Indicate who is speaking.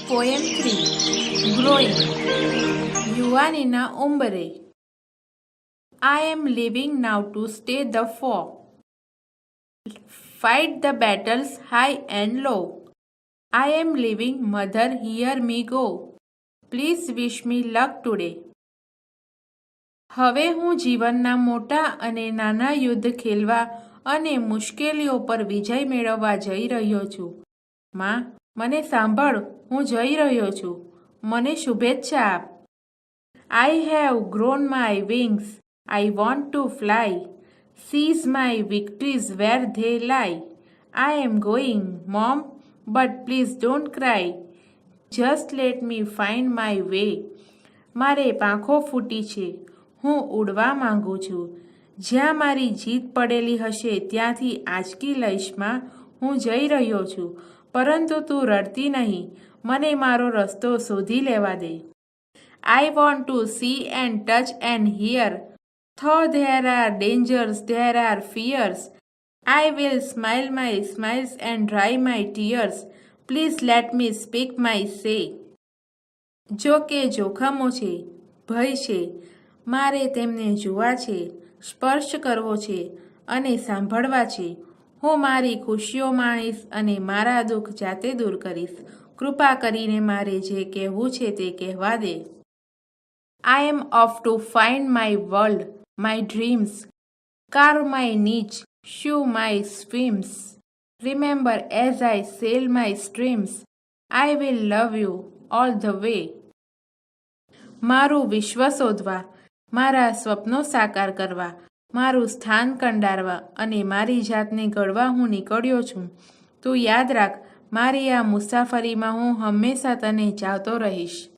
Speaker 1: Poem 3 Growing Yuvanina Umbre I am living now to stay the foe. Fight the battles high and low. I am living, mother, hear me go. Please wish me luck today. હવે હું જીવનના મોટા અને નાના યુદ્ધ ખેલવા અને મુશ્કેલીઓ પર વિજય મેળવવા જઈ રહ્યો છું. માં, મને સાંભળ, હું જઈ રહ્યો છું. મને શુભેચ્છા આપ. I have grown my wings. I want to fly. Seize my victories where they lie. I am going, Mom, but please don't cry. Just let me find my way. મારે પાંખો ફૂટી છે. હું ઉડવા માંગુ છું. જ્યાં મારી જીત પડેલી હશે ત્યાંથી આંચકી લઈશમાં. હું જઈ રહ્યો છું. પરંતુ તું રડતી નહીં. મને મારો રસ્તો શોધી લેવા દે. I want to see and touch and hear. Though there are dangers, there are fears. I will smile my smiles and dry my tears. Please let me speak my say. જો કે જોખમો છે, ભય છે, મારે તેમને જોવા છે, સ્પર્શ કરવો છે અને સાંભળવા છે. હું મારી ખુશીઓ માણીશ અને મારા દુઃખ જાતે દૂર કરીશ. કૃપા કરીને મારે જે કહેવું છે તે કહેવા દે. I am off to find my world, my dreams, carve my niche, show my swims. Remember as I sail my streams, I will love you all the way. મારું વિશ્વ શોધવા, મારા સ્વપ્નો સાકાર કરવા, મારું સ્થાન કંડારવા અને મારી જાતને ઘડવા હું નીકળ્યો છું. તું યાદ રાખ, મારી આ મુસાફરીમાં હું હંમેશા તને ચાહતો રહીશ.